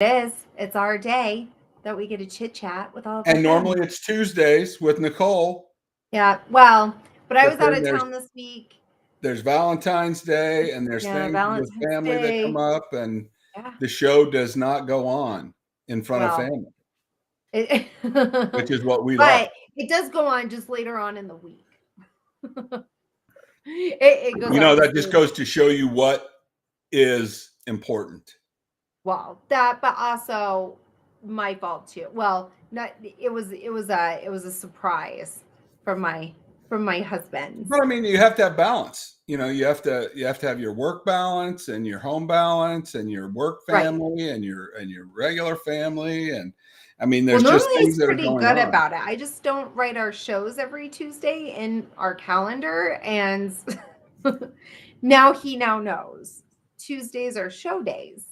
It is. It's our day that we get to chit chat with all of our And friends. normally it's Tuesdays with Nicole, Yeah. Well, but I but was out then of town this week. there's Valentine's Day and there's Yeah, things with Valentine's family that come Day. up, and Yeah. the show does not go on in front of Well, family, it, which is what we love. but it does go on just later on in the week. It goes on That just just later. goes to show you what is important. Well, that, but also my fault too. Well, not it was a surprise from my husband. But I mean, you have to have balance. You have to have your work balance and your home balance and your work Right. family and your regular family. And I mean, Well, there's just normally things he's that are pretty going good on. about it. I just don't write our shows every Tuesday in our calendar, and now he now knows Tuesdays are show days.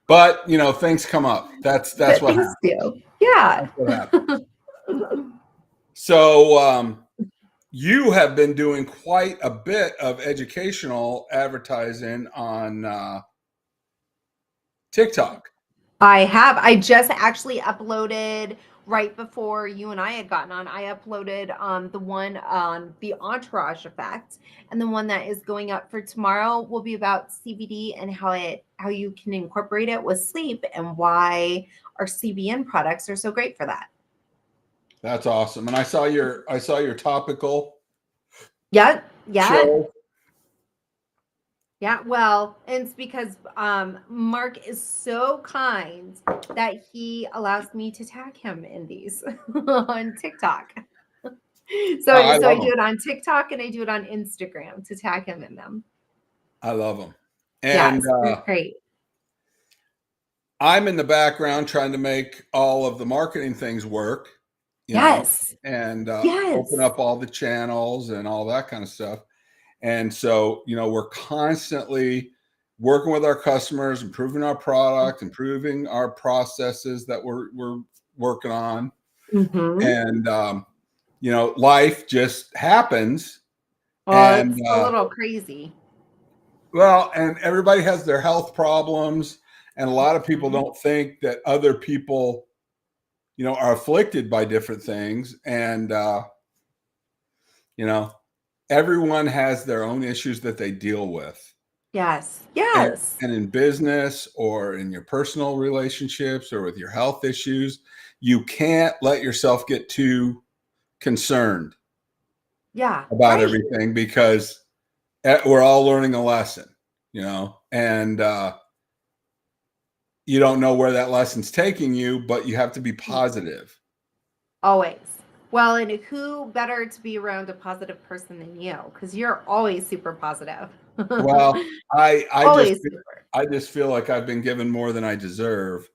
But things come up. That's But what things happens. do. Yeah. That's what happens. So you have been doing quite a bit of educational advertising on TikTok. I have. I just actually uploaded right before you and I had gotten on. I uploaded the one on the entourage effect, and the one that is going up for tomorrow will be about CBD and how you can incorporate it with sleep and why our CBN products are so great for that. That's awesome. And I saw your topical Yeah, yeah. show. Yeah, well, and it's because Mark is so kind that he allows me to tag him in these on TikTok. I So I love do them. it on TikTok and I do it on Instagram to tag him in them. I love them. And Yes, they're great. I'm in the background trying to make all of the marketing things work, you know, Yes. and open Yes. up all the channels and all that kind of stuff. And so, we're constantly working with our customers, improving our product, improving our processes that we're working on. Mm-hmm. And, life just happens. Well, And, it's a little crazy. and everybody has their health problems. And a lot of people Mhm. don't think that other people, are afflicted by different things. And, you know, everyone has their own issues that they deal with. Yes. and, Yes. and in business or in your personal relationships or with your health issues, you can't let yourself get too concerned Yeah. about Right. everything because we're all learning a lesson, and you don't know where that lesson's taking you, but you have to be positive. Always. Well, and who better to be around a positive person than you? Because you're always super positive. Well, I just Always super. I just feel like I've been given more than I deserve,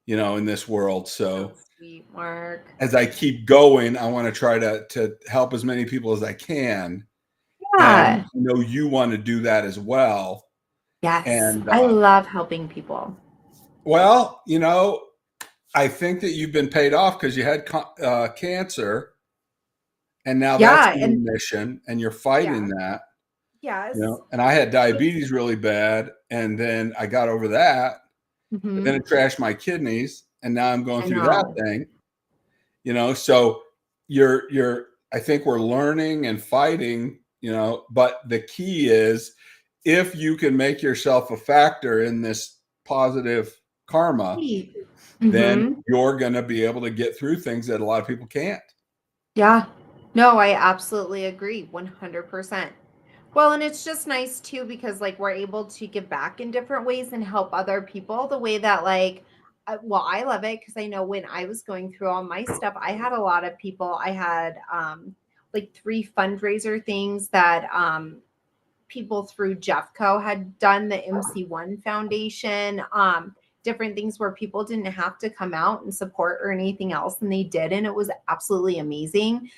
in this world. So So sweet, Mark. as I keep going, I want to try to help as many people as I can. And Yeah. I know you want to do that as well. Yes. And I love helping people. well, I think that you've been paid off because you had cancer, and now that's Yeah. in And remission, and you're yeah. fighting that. Yes. And I had diabetes really bad, and then I got over that, but then Hmm. it trashed my kidneys, and now I'm going I through that know. thing. So you're I think we're learning and fighting, but the key is if you can make yourself a factor in this positive karma, then Mm-hmm. you're going to be able to get through things that a lot of people can't. Yeah. No, I absolutely agree. 100%. Well, and it's just nice too because like we're able to give back in different ways and help other people the way that well, I love it because I know when I was going through all my stuff, I had a lot of people. I had like 3 fundraiser things that people through Jeffco had done, the MC1 Foundation, different things where people didn't have to come out and support or anything else, and they did, and it was absolutely amazing.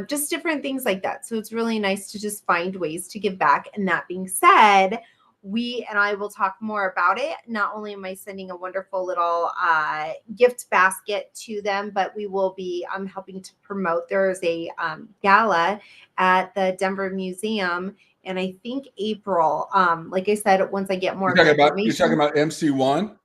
Just different things like that. So it's really nice to just find ways to give back. And that being said, we and I will talk more about it. Not only am I sending a wonderful little gift basket to them, but we will be helping to promote. There is a gala at the Denver Museum And I think April, like I said, once I get more You're talking about information. MC1?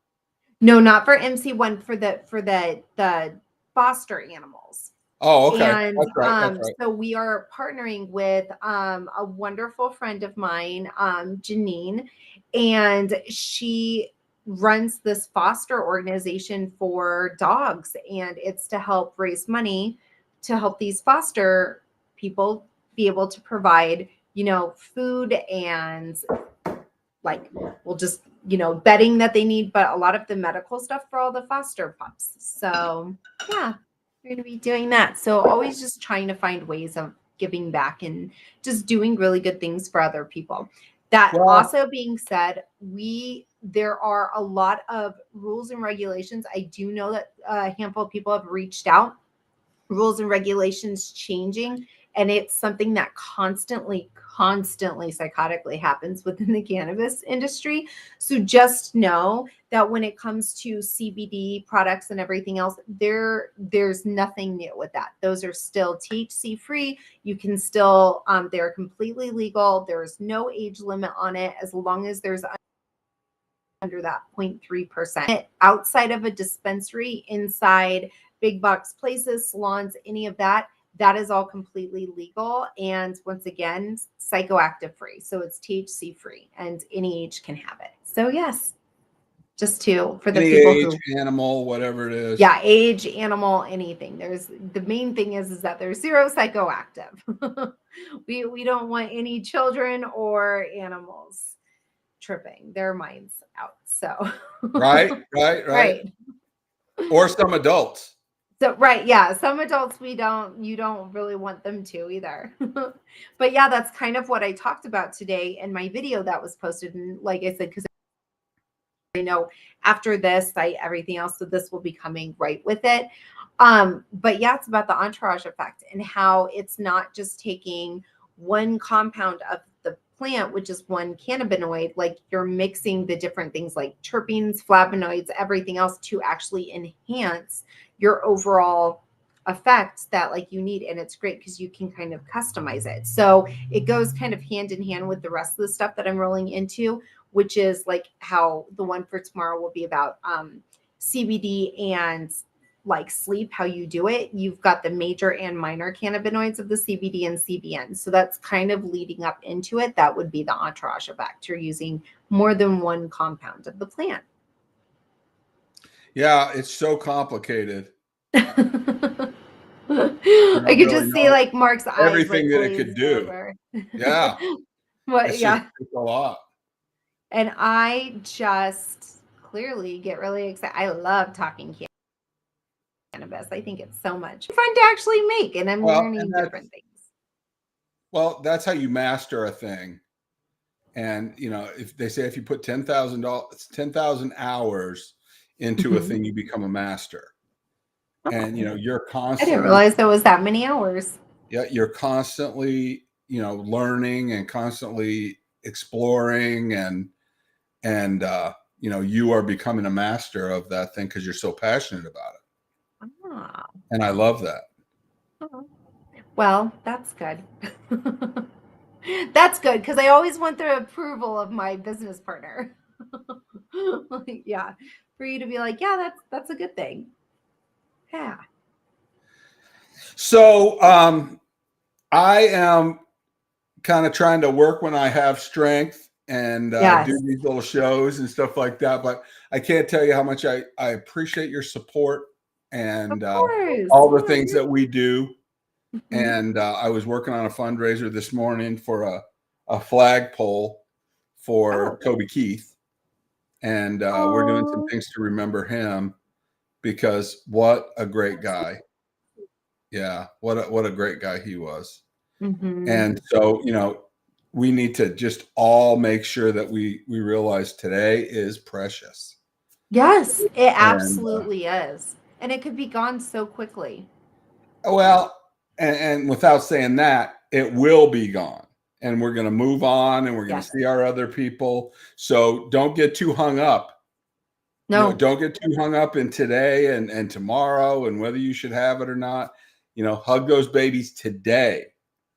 No, not for MC1, for the foster animals. Oh, okay. And That's right. That's right. so we are partnering with a wonderful friend of mine, Janine, and she runs this foster organization for dogs, and it's to help raise money to help these foster people be able to provide, food and like, well, just, bedding that they need, but a lot of the medical stuff for all the foster pups. So yeah, we're going to be doing that. So always just trying to find ways of giving back and just doing really good things for other people. That Well, also being said, there are a lot of rules and regulations. I do know that a handful of people have reached out, rules and regulations changing, and it's something that constantly psychotically happens within the cannabis industry. So just know that when it comes to CBD products and everything else, there's nothing new with that. Those are still THC free. You can still they're completely legal. There's no age limit on it, as long as there's under that 0.3%. Outside of a dispensary, inside big box places, salons, any of that, that is all completely legal. And once again, psychoactive free. So it's THC free and any age can have it. So yes, just for the any people age, who, animal, whatever it is. yeah, age, animal, anything. The main thing is that there's zero psychoactive. we don't want any children or animals tripping their minds out. So Right. right. Or some adults. So right, yeah, some adults you don't really want them to either. But yeah, that's kind of what I talked about today in my video that was posted. And like I said, because I know after this, everything else, so this will be coming right with it. But yeah, it's about the entourage effect and how it's not just taking one compound of the plant, which is one cannabinoid, like you're mixing the different things like terpenes, flavonoids, everything else to actually enhance your overall effect that like you need. And it's great because you can kind of customize it. So it goes kind of hand in hand with the rest of the stuff that I'm rolling into, which is like how the one for tomorrow will be about CBD and like sleep, how you do it. You've got the major and minor cannabinoids of the CBD and CBN. So that's kind of leading up into it. That would be the entourage effect. You're using more than one compound of the plant. Yeah, it's so complicated. I don't could really just see know like Mark's eyes everything like that it could glazed do. over. Yeah. But It's yeah. a lot. And I just clearly get really excited. I love talking cannabis. I think it's so much fun to actually make, and I'm learning different things. Well, that's how you master a thing. And if they say if you put $10,000 hours into a thing, you become a master. And you're constantly. I didn't realize there was that many hours. Yeah, you're constantly learning and constantly exploring, and you are becoming a master of that thing because you're so passionate about it. Ah. And I love that. Well, that's good. That's good because I always want the approval of my business partner. Yeah, for you to be like, yeah, that's a good thing. Yeah. So I am kind of trying to work when I have strength and do these little shows and stuff like that. But I can't tell you how much I appreciate your support and all the things that we do. Mm-hmm. And I was working on a fundraiser this morning for a flagpole for Toby Keith. And we're doing some things to remember him because what a great guy. Yeah, what a great guy he was. Mm-hmm. And so, we need to just all make sure that we realize today is precious. Yes, it absolutely is. And it could be gone so quickly. Well, and without saying that, it will be gone. And we're going to move on and we're going to see our other people. So don't get too hung up. No, don't get too hung up in today and tomorrow and whether you should have it or not. Hug those babies today.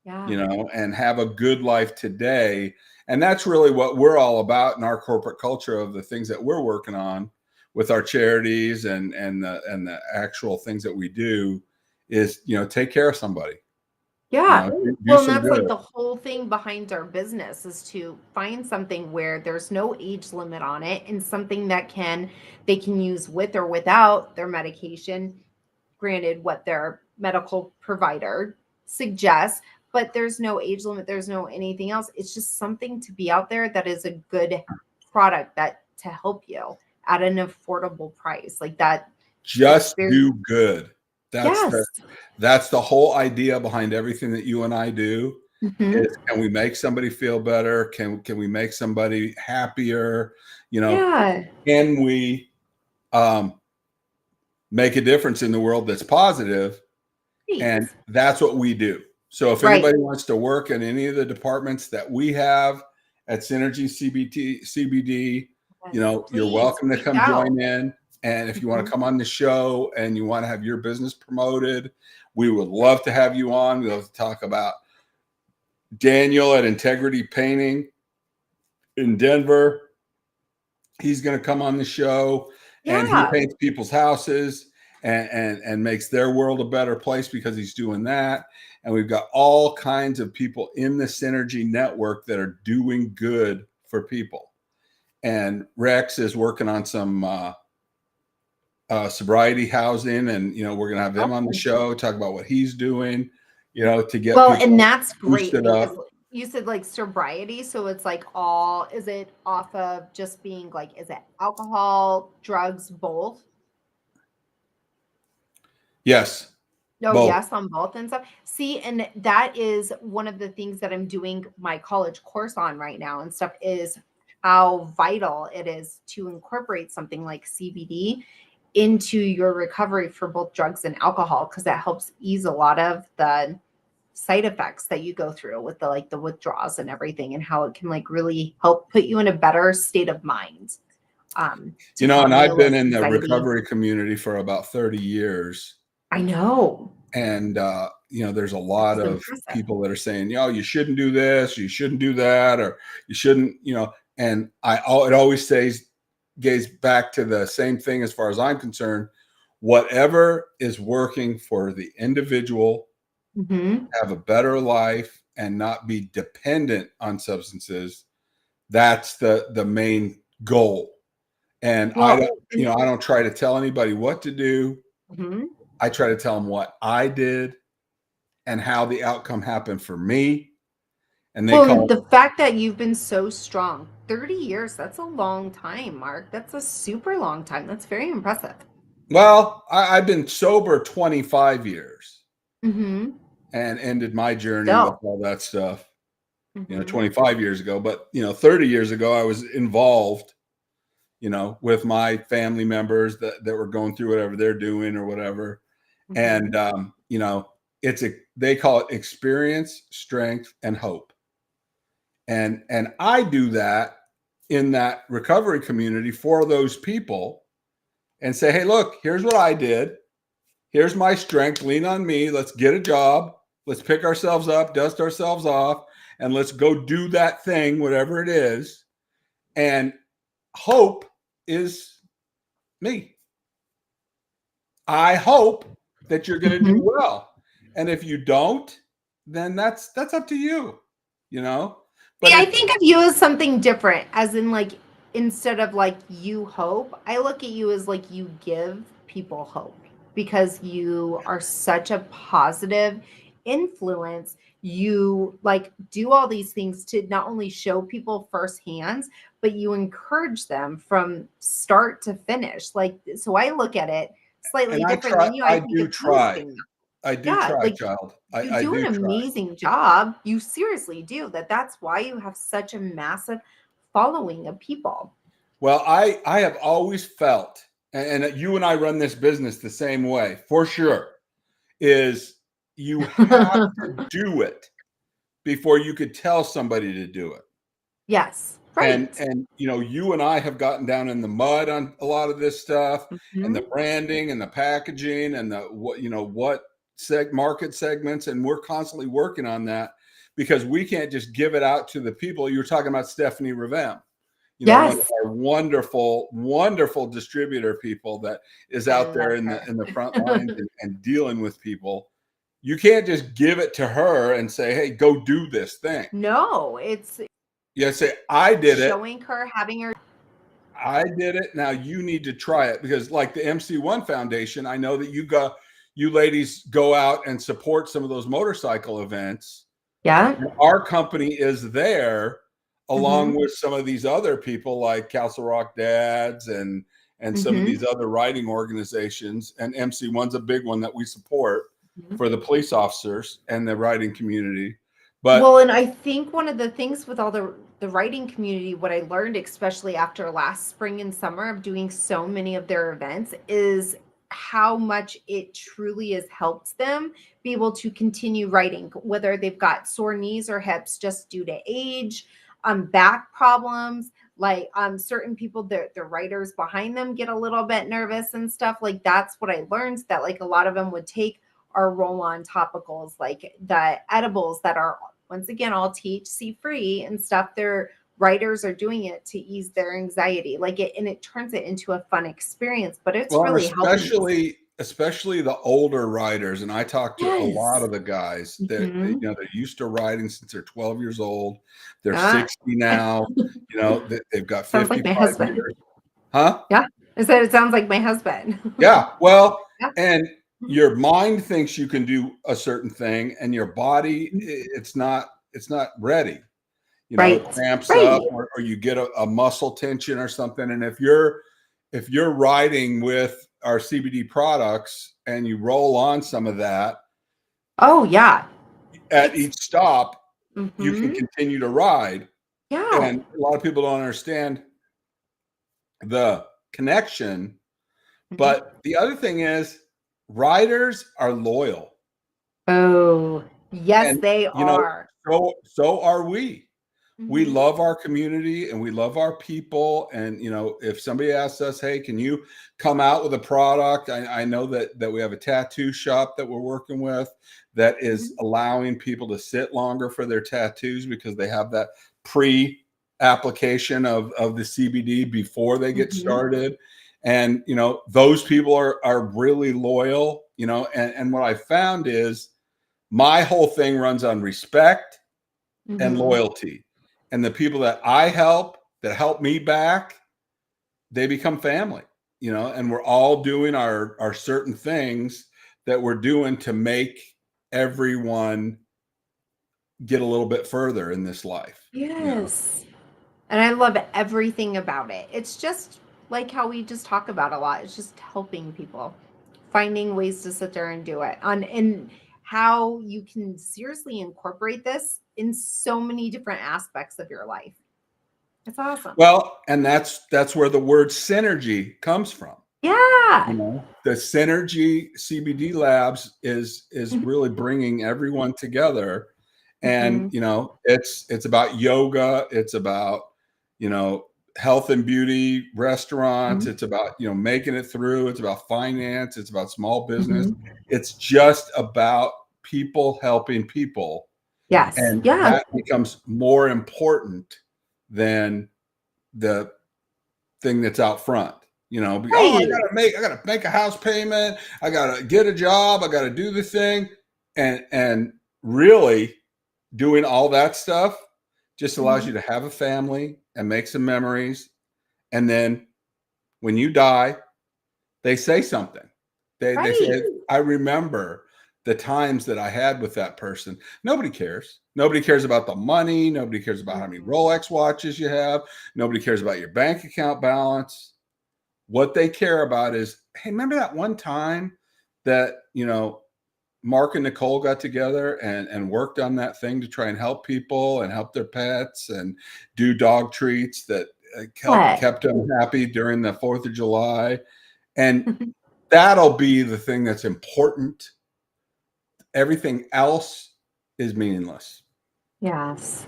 Yeah. you know, and have a good life today. And that's really what we're all about in our corporate culture of the things that we're working on with our charities and the actual things that we do is, you know, take care of somebody, you Yeah. know, do Well, and some that's like good. the whole thing behind our business is to find something where there's no age limit on it and something that they can use with or without their medication, granted what their medical provider suggests, but there's no age limit, there's no anything else. It's just something to be out there that is a good product that to help you at an affordable price. Like that Just experience. do good. That's the Yes. that's the whole idea behind everything that you and I do. Hmm. Is can we make somebody feel better? Can we make somebody happier? You know, Yeah. can we um, make a difference in the world that's positive? Great. And that's what we do. So if Right. anybody wants to work in any of the departments that we have at Synergy CBD, you Yes. know, you're Please welcome to reach come out. join in. And if you want Mhm. to come on the show and you want to have your business promoted, we would love to have you on. We'll talk about Daniel at Integrity Painting in Denver. He's going to come on the show, and he Yeah. paints people's houses and makes their world a better place because he's doing that. And we've got all kinds of people in the Synergy network that are doing good for people. And Rex is working on some sobriety housing, and you know we're going to have him on the Oh. show, talk about what he's doing, you know, to get Well, and people that's great boosted because up. you said like sobriety, so it's like all is it off of just being like is it alcohol, drugs, both? Yes, Oh, both. yes, on both and stuff. See, and that is one of the things that I'm doing my college course on right now and stuff is how vital it is to incorporate something like CBD into your recovery for both drugs and alcohol because that helps ease a lot of the side effects that you go through with the like the withdrawals and everything and how it can like really help put you in a better state of mind You to know, and calm you I've less been in the anxiety. recovery community for about 30 years. I know. And, you know, there's a lot It's of impressive. people that are saying, you know, you shouldn't do this, you shouldn't do that, or you shouldn't, you know, and it always goes back to the same thing as far as I'm concerned. Whatever is working for the individual, Hmm. have a better life and not be dependent on substances. That's the main goal. And I Well, don't, you know, I don't try to tell anybody what to do. mhm. I try to tell them what I did and how the outcome happened for me. And they Well, call, the fact that you've been so strong, 30 years, that's a long time, Mark. That's a super long time. That's very impressive. well, I've been sober 25 years Hmm. and ended my journey with Still. all that stuff, you know, Hmm. 25 years ago. But, you know, 30 years ago, I was involved, you know, with my family members that were going through whatever they're doing or whatever. And, Hmm. you know, they call it experience, strength, and hope. And I do that in that recovery community for those people and say, hey, look, here's what I did. Here's my strength. Lean on me. Let's get a job. Let's pick ourselves up, dust ourselves off, and let's go do that thing, whatever it is. And hope is me. I hope that you're going to do Hmm. well. And if you don't, then that's up to you, you know? See, But I it, think of you as something different, as in like instead of like you hope, I look at you as like you give people hope because you are such a positive influence. You like do all these things to not only show people firsthand, but you encourage them from start to finish. Like, so I look at it and slightly different than you. I I think do of you as try. being, I do yeah, try, like child. you I do do an try. amazing job. You seriously do. That's why you have such a massive following of people. Well, I have always felt, and you and I run this business the same way, for sure, is you have to do it before you could tell somebody to do it. Yes, right. And you know, you and I have gotten down in the mud on a lot of this stuff, and the Mhm. branding and the packaging and the what, you know, what market segments, and we're constantly working on that. because we can't just give it out to the people. You were talking about Stephanie Revem, you know, one of Yes. our wonderful distributor people that is I out there love in her. the front lines and dealing with people. You can't just give it to her and say, hey, go do this thing. No, it's You say, I did it. showing her, having her. I did it. Now you need to try it, because like the MC1 Foundation, I know that you ladies go out and support some of those motorcycle events. Yeah. And our company is there along Mhm. with some of these other people like Castle Rock Dads and some of Mhm. these other riding organizations. And MC1's a big one that we support Mhm. for the police officers and the riding community. But Well, and I think one of the things with all the writing community, what I learned, especially after last spring and summer of doing so many of their events, is how much it truly has helped them be able to continue writing, whether they've got sore knees or hips just due to age, back problems. Like certain people, the writers behind them get a little bit nervous and stuff. Like that's what I learned, that like a lot of them would take our roll-on topicals, like the edibles that are once again all THC free and stuff. Their writers are doing it to ease their anxiety, like it, and it turns it into a fun experience. But it's well, and really helping these. especially the older riders, and I talk to a lot Yes. of the guys that you Mhm. know, they're used to riding since they're 12 years old. They're Ah, 60 now. You know, they've got sounds like my 55 husband. years. Huh? Yeah. I said it sounds like my husband. Yeah. Well, Yeah. and your mind thinks you can do a certain thing, and your body, it's not ready. You know, it Right. cramps Right. up, or you get a muscle tension or something. And if you're riding with our CBD products and you roll on some of that Oh yeah. at It's each stop, you can mhm. continue to ride. Yeah. And a lot of people don't understand the connection. Mhm. But the other thing is, riders are loyal. Oh, yes, And, they you know, are. so are we. We Mhm. love our community and we love our people. And, you know, if somebody asks us, hey, can you come out with a product? I know that we have a tattoo shop that we're working with that is Mhm. allowing people to sit longer for their tattoos, because they have that pre-application of the CBD before they get Mhm. started. And, you know, those people are really loyal, you know, and what I found is my whole thing runs on respect and Mhm. loyalty. And the people that I help, that help me back, they become family, you know, and we're all doing our certain things that we're doing to make everyone get a little bit further in this life, you know. Yes. And I love everything about it. It's just like how we just talk about a lot. It's just helping people, finding ways to sit there and do it. And how you can seriously incorporate this in so many different aspects of your life. It's awesome. Well, and that's where the word synergy comes from. You Yeah. know, the Synergy CBD Labs is really bringing everyone together. And Mhm. you know, it's about yoga, it's about, you know, health and beauty restaurants, Mhm. it's about, you know, making it through, it's about finance, it's about small business, Mhm. it's just about people helping people. Yes. And Yeah. that becomes more important than the thing that's out front. You know, oh, Right. I gotta make a house payment, I gotta get a job, I gotta do the thing. And really doing all that stuff just allows Mhm. you to have a family and make some memories. And then when you die, they say something. They Right. say, I remember the times that I had with that person. Nobody cares. Nobody cares about the money. Nobody cares about how many Mhm. Rolex watches you have. Nobody cares about your bank account balance. What they care about is, hey, remember that one time that, you know, Mark and Nicole got together and worked on that thing to try and help people and help their pets and do dog treats that What? kept them happy during the 4th of July. And that'll be the thing that's important. Everything else is meaningless, Yes.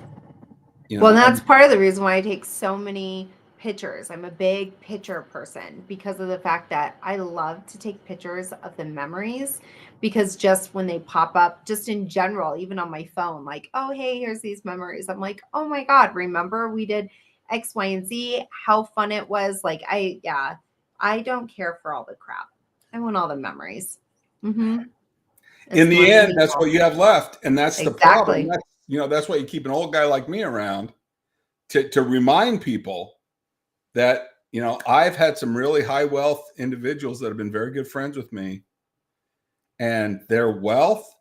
you Well, know. and that's And part of the reason why I take so many pictures. I'm a big picture person because of the fact that I love to take pictures of the memories, because just when they pop up, just in general, even on my phone, like, oh, hey, here's these memories. I'm like, oh my God, remember we did X, Y, and Z, how fun it was. Like, I don't care for all the crap. I want all the memories. Mm-hmm. In It's more the end, that's meaningful. what you have left. And that's the problem. Exactly. That's why you keep an old guy like me around to remind people that, I've had some really high wealth individuals that have been very good friends with me, and their wealth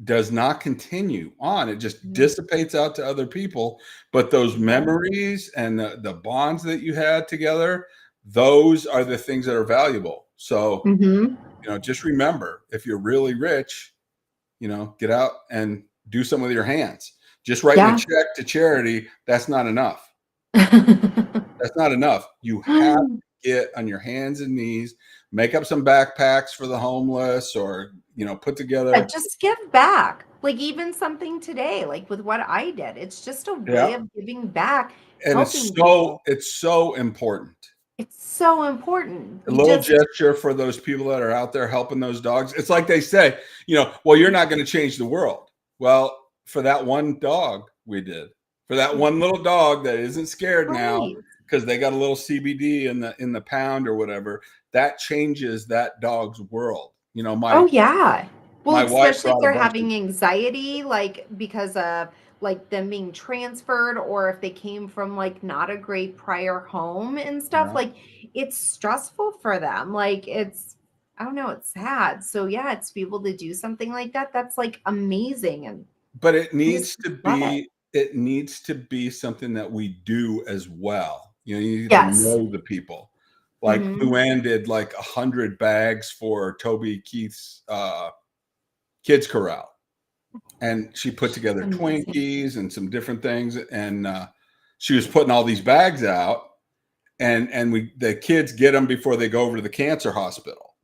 does not continue on. It just dissipates out to other people. But those memories and the bonds that you had together, those are the things that are valuable. So, just remember, if you're really rich, get out and do some with your hands. Just writing a check to charity, that's not enough. That's not enough. You have to get on your hands and knees, make up some backpacks for the homeless, or, put together. Just give back. Like even something today, like with what I did, it's just a way of giving back, And helping people. it's so important. It's so important. A little gesture for those people that are out there helping those dogs. It's like they say, well, you're not going to change the world. Well, for that one dog, we did. For that one little dog that isn't scared now because they got a little CBD in the pound or whatever, that changes that dog's world. Well, especially if they're having of anxiety, like because of like them being transferred, or if they came from like not a great prior home and stuff, like it's stressful for them. Like I don't know, it's sad. So yeah, it's to be able to do something like that. That's like amazing. But it needs to be something that we do as well. You need to know the people. Like Luann did like 100 bags for Toby Keith's kids corral, and she put together Twinkies and some different things, and she was putting all these bags out, and the kids get them before they go over to the cancer hospital,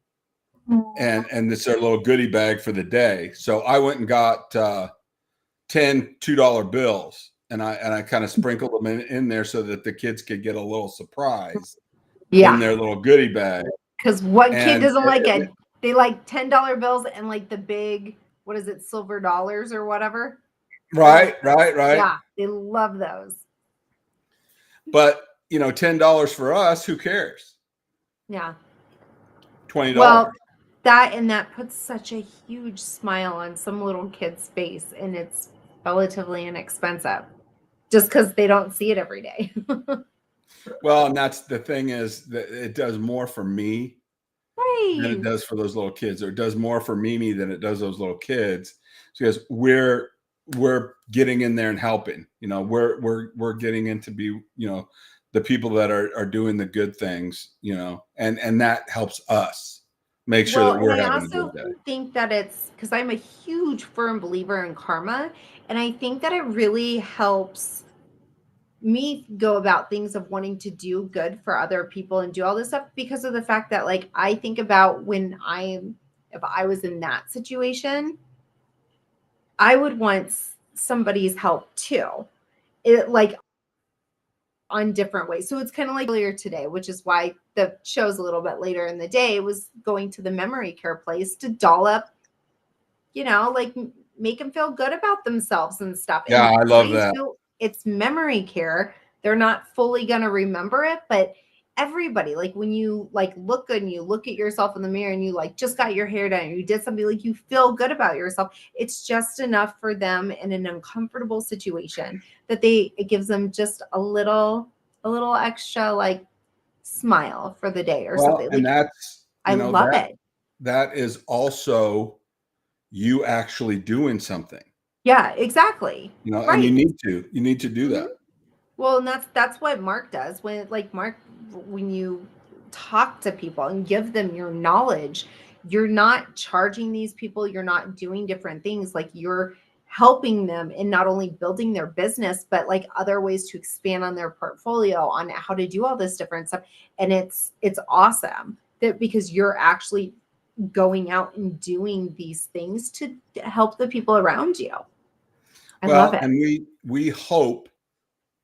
and it's their little goodie bag for the day. So I went and got 10 $2 bills, and I kind of sprinkled them in there so that the kids could get a little surprise in their little goodie bag. Because what kid doesn't like it? They like $10 bills and like the big, what is it, silver dollars or whatever. Right. Yeah, they love those. But $10 for us, who cares? Yeah. $20. Well, that puts such a huge smile on some little kid's face, and it's relatively inexpensive just because they don't see it every day. Well, and that's the thing, is that it does more for me than it does for those little kids, or it does more for Mimi than it does those little kids, because we're getting in there and helping. We're getting in to be the people that are doing the good things, and that helps us make sure that we're having a good day. I also think that it's because I'm a huge firm believer in karma, and I think that it really helps me go about things of wanting to do good for other people and do all this stuff, because of the fact that like I think about if I was in that situation, I would want somebody's help too. It like on different ways. So it's kind of like earlier today, which is why the show's a little bit later in the day, was going to the memory care place to doll up, like make them feel good about themselves and stuff. Yeah, I love that. It's memory care. They're not fully going to remember it, but everybody, like when you like look good and you look at yourself in the mirror and you like just got your hair done, and you did something, like you feel good about yourself. It's just enough for them in an uncomfortable situation that it gives them just a little extra like smile for the day or something. And that's, I love it. That is also you actually doing something. Yeah, exactly. And you need to do that. Well, and that's what Mark does. When you talk to people and give them your knowledge, you're not charging these people, you're not doing different things. Like you're helping them in not only building their business, but like other ways to expand on their portfolio, on how to do all this different stuff. And it's awesome that because you're actually going out and doing these things to help the people around you. I love it. And we hope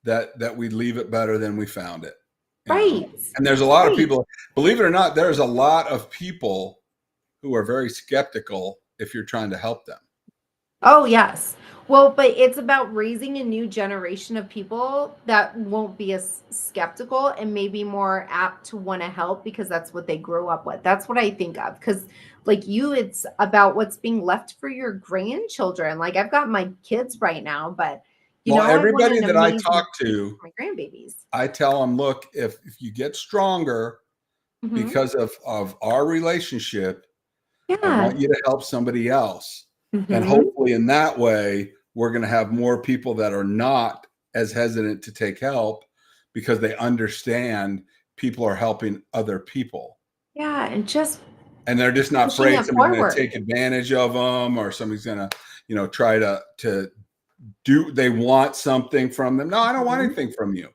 that we leave it better than we found it. you know. Right. And there's a lot of Right. people, believe it or not, there's a lot of people who are very skeptical if you're trying to help them. Oh, yes. Well, but it's about raising a new generation of people that won't be as skeptical and maybe more apt to want to help because that's what they grew up with. That's what I think of. Because, like you, it's about what's being left for your grandchildren. Like, I've got my kids right now, but, Well, I want everybody an that I amazing talk future to, for my grandbabies. I tell them, look, if you get stronger Hmm. because of our relationship, I Yeah. want you to help somebody else. And Hmm. hopefully in that way, we're going to have more people that are not as hesitant to take help because they understand people are helping other people. Yeah. And just And they're just not pushing afraid it somebody's going to forward. take advantage of them or somebody's going to, try to do, they want something from them. No, I don't want Mhm. anything from you.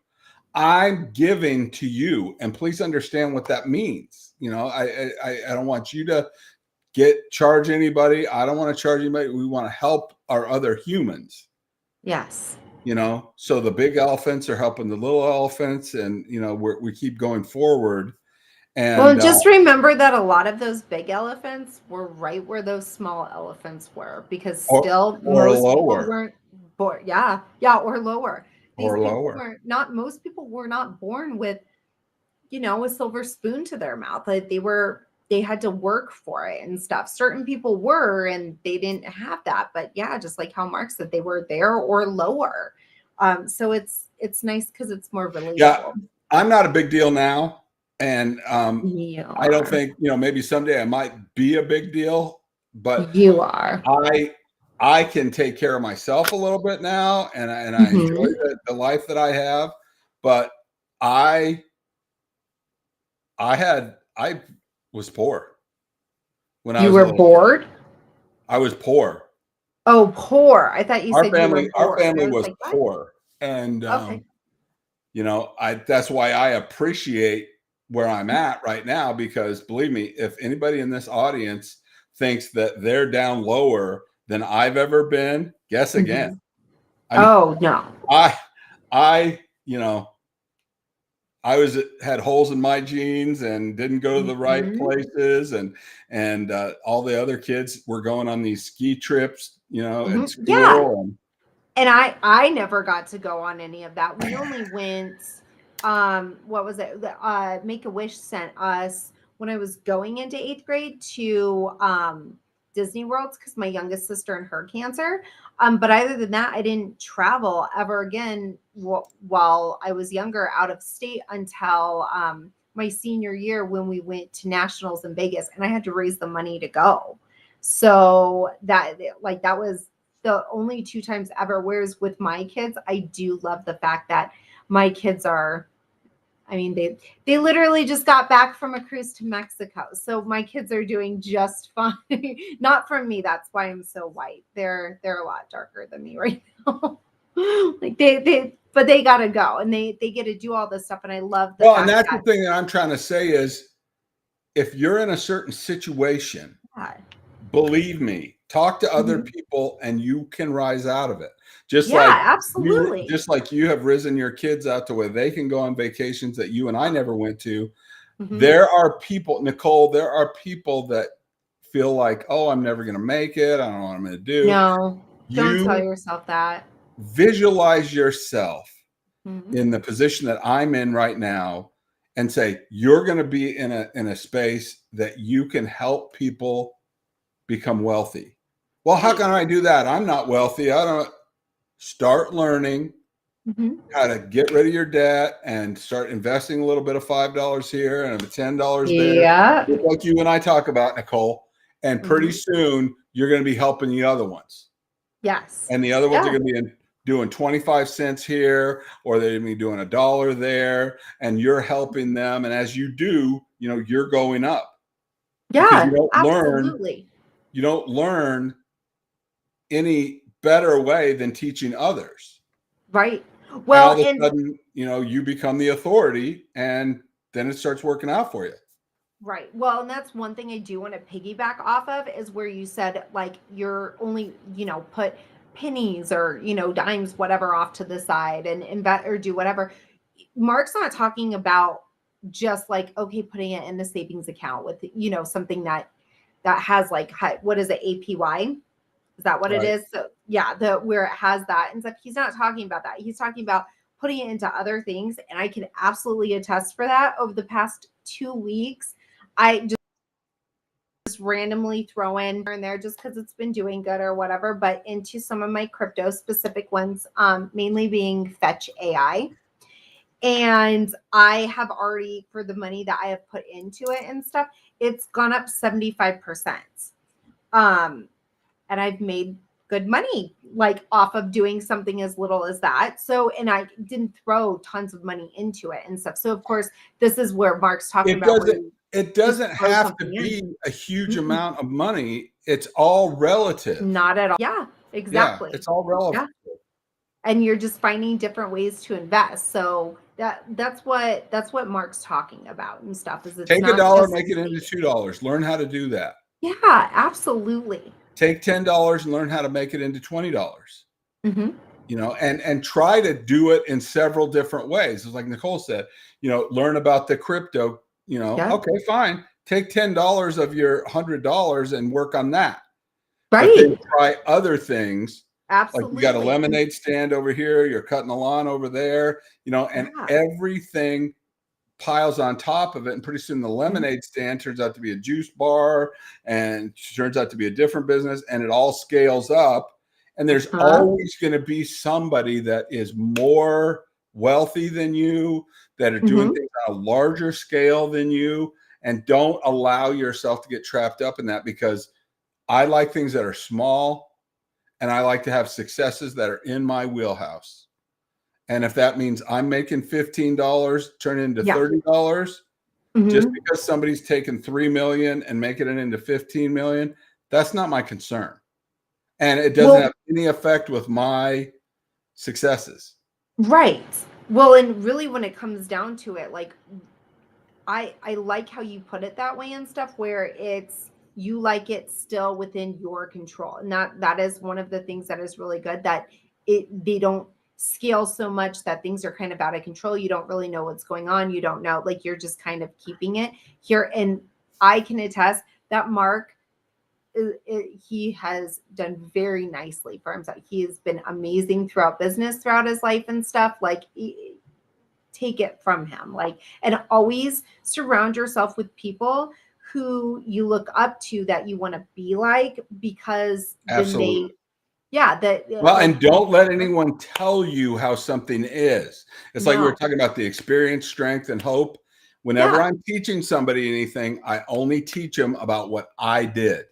I'm giving to you, and please understand what that means. I don't want you to charge anybody. I don't want to charge anybody. We want to help our other humans. Yes. So the big elephants are helping the little elephants, and we keep going forward. Well, And and just remember that a lot of those big elephants were right where those small elephants were because still or most people lower, weren't born. Yeah, yeah, or lower. These or people lower. were not, most people were not born with, a silver spoon to their mouth. Like they had to work for it and stuff. Certain people were, and they didn't have that. But yeah, just like how Mark said, they were there or lower. So it's nice because it's more Yeah, relatable. I'm not a big deal now, and You I don't are. think maybe someday I might be a big deal, but You are. I can take care of myself a little bit now, and I enjoy Mhm. the life that I have. But I I was poor when I You was a were little kid. bored? I was poor. Oh, poor. I thought you Our said you were family our bored. I family was was like, "What?" poor, and Okay. I that's why I appreciate where I'm at right now, because believe me, if anybody in this audience thinks that they're down lower than I've ever been, guess again. Mhm. I mean, Oh, no. I I you know I was had holes in my jeans and didn't go to the right Mhm. places, and all the other kids were going on these ski trips, at Mhm. Yeah. school, and And I never got to go on any of that. We only went, what was it? Make-A-Wish sent us when I was going into 8th grade to Disney Worlds because my youngest sister and her cancer. But other than that, I didn't travel ever again while I was younger out of state until my senior year when we went to nationals in Vegas, and I had to raise the money to go. So that was the only 2 times ever. Whereas with my kids, I do love the fact that my kids are, I mean, they literally just got back from a cruise to Mexico. So my kids are doing just fine. Not from me. That's why I'm so white. They're a lot darker than me right now. Like but they gotta go and they get to do all this stuff. And I love the well, and fact that's the that, thing that I'm trying to say is, if you're in a certain situation, yeah. believe me, talk to other Mhm. people and you can rise out of it. Just like Yeah, absolutely. you have risen your kids out to where they can go on vacations that you and I never went to. Mhm. There are people, Nicole, there are people that feel like, oh, I'm never going to make it. I don't know what I'm going to do. No, don't tell You yourself that. visualize yourself Mhm. in the position that I'm in right now and say, you're going to be in a space that you can help people become wealthy. Well, how Right. can I do that? I'm not wealthy. I don't. Start learning Mhm. how to get rid of your debt and start investing a little bit of $5 here and a $10 there, Yeah. just like you and I talk about, Nicole. And pretty Mhm. soon you're going to be helping the other ones. Yes. And the other ones are Yeah. going to be doing 25 cents here, or they're going to be doing $1 there, and you're helping them. And as you do, you're going up, because Yeah, absolutely. you don't learn any better way than teaching others. Right. And Well, all of a and sudden, you become the authority, and then it starts working out for you. right. Well, and that's one thing I do want to piggyback off of is where you said like you're only, put pennies or, dimes, whatever off to the side and invest or do whatever. Mark's not talking about just like, okay, putting it in the savings account with, you know, something that has like, what is it, APY? Is that what it Right. is? So yeah, where it has that and stuff. He's not talking about that. He's talking about putting it into other things. And I can absolutely attest for that. Over the past 2 weeks, I just randomly throw in here and there just because it's been doing good or whatever, but into some of my crypto specific ones, mainly being Fetch AI. And I have already, for the money that I have put into it and stuff, it's gone up 75%. And I've made good money like off of doing something as little as that. So, and I didn't throw tons of money into it and stuff. So of course, this is where Mark's talking It about where doesn't you it just doesn't throw have to something in. be a huge Mm-mm. amount of money. It's all relative. Not at all. Yeah, Yeah, exactly. it's all relative. Yeah. And you're just finding different ways to invest. So that's what Mark's talking about and stuff is it's Take a not dollar, just make it into $2. Learn how to do that. yeah, absolutely. Take $10 and learn how to make it into $20. Mm-hmm. You know, and try to do it in several different ways. It's like Nicole said, you know, learn about the crypto, you know, Yeah. okay, fine. Take $10 of your $100 and work on that. But then Right. try other things. Like you got a Absolutely. lemonade stand over here, you're cutting the lawn over there, you know, and Yeah. everything piles on top of it. And pretty soon the Mhm. lemonade stand turns out to be a juice bar and turns out to be a different business, and it all scales up. And there's always going to be somebody that is more wealthy than you, that are doing Mhm. things on a larger scale than you. And don't allow yourself to get trapped up in that, because I like things that are small and I like to have successes that are in my wheelhouse. And if that means I'm making $15 turn into Yeah. $30, just Mhm. because somebody's taken 3 million and making it into 15 million, that's not my concern. And it doesn't Well, have any effect with my successes. right. Well, and really when it comes down to it, like I like how you put it that way and stuff where it's you like it still within your control. And that is one of the things that is really good that they don't scale so much that things are kind of out of control. You don't really know what's going on. You don't know, like you're just kind of keeping it here. And I can attest that Mark he has done very nicely for himself. He has been amazing throughout business, throughout his life and stuff. Like, take it from him. Like, and always surround yourself with people who you look up to that you want to be like, because then Absolutely. they, yeah, that Well, like, and don't let anyone tell you how something is. It's like we were no, talking about the experience, strength, and hope. Whenever yeah, I'm teaching somebody anything, I only teach them about what I did.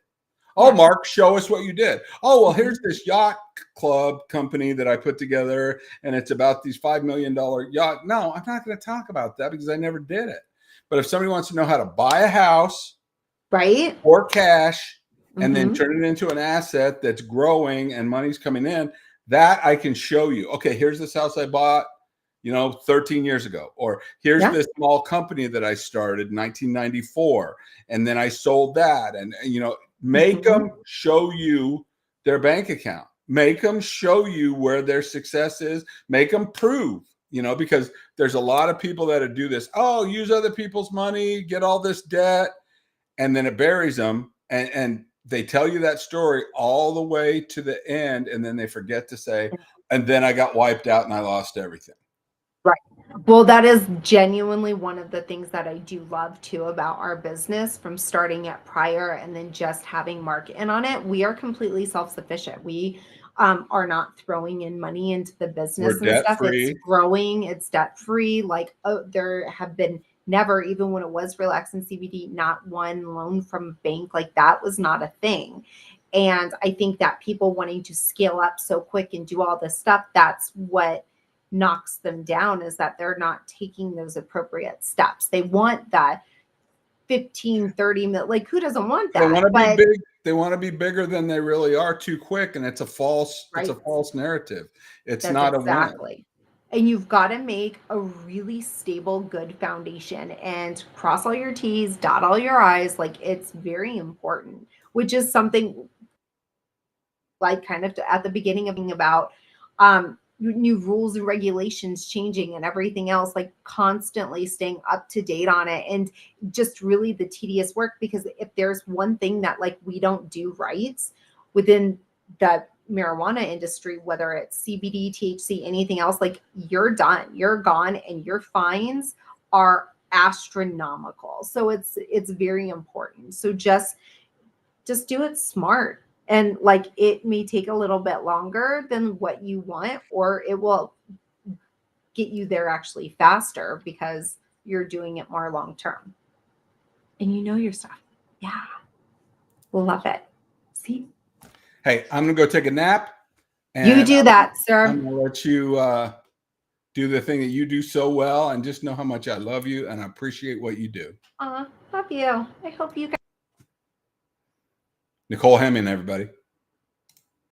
Oh, yes, Mark, show us what you did. Oh, well, mhm, here's this yacht club company that I put together, and it's about these $5 million yacht. No, I'm not going to talk about that because I never did it. But if somebody wants to know how to buy a house right, or cash and then hmm, turn it into an asset that's growing and money's coming in, that I can show you. Okay, here's this house I bought, you know, 13 years ago. Or here's yeah, this small company that I started in 1994, and then I sold that. And you know, make hmm, them show you their bank account. Make them show you where their success is. Make them prove, you know, because there's a lot of people that do this. Oh, use other people's money, get all this debt, and then it buries them. And they tell you that story all the way to the end, and then they forget to say, and then I got wiped out and I lost everything. right. Well, that is genuinely one of the things that I do love too about our business from starting at prior and then just having Mark in on it. We are completely self-sufficient. We are not throwing in money into the We're business and debt stuff. It's free. growing, it's debt free. Like, oh, there have been never, even when it was Relax and CBD, not one loan from a bank. Like, that was not a thing. And I think that people wanting to scale up so quick and do all this stuff, that's what knocks them down, is that they're not taking those appropriate steps. They want that 15, 30 minute, like who doesn't want They that? want to be But big. They want to be bigger than they really are too quick. And it's a right, false narrative. It's that's not a win. exactly. And you've got to make a really stable, good foundation and cross all your T's, dot all your I's. Like, it's very important, which is something like kind of at the beginning of being about new rules and regulations changing and everything else, like constantly staying up to date on it, and just really the tedious work. Because if there's one thing that like we don't do right within the marijuana industry, whether it's CBD, THC, anything else, like you're done, you're gone, and your fines are astronomical. So it's very important. So just do it smart. And like it may take a little bit longer than what you want, or it will get you there actually faster because you're doing it more long term. And you know your stuff. Yeah. Love it. See? Hey, I'm going to go take a nap. You do that, sir. I'm going to let you do the thing that you do so well, and just know how much I love you and I appreciate what you do. Love you. I hope you guys. Nicole Hemming, everybody.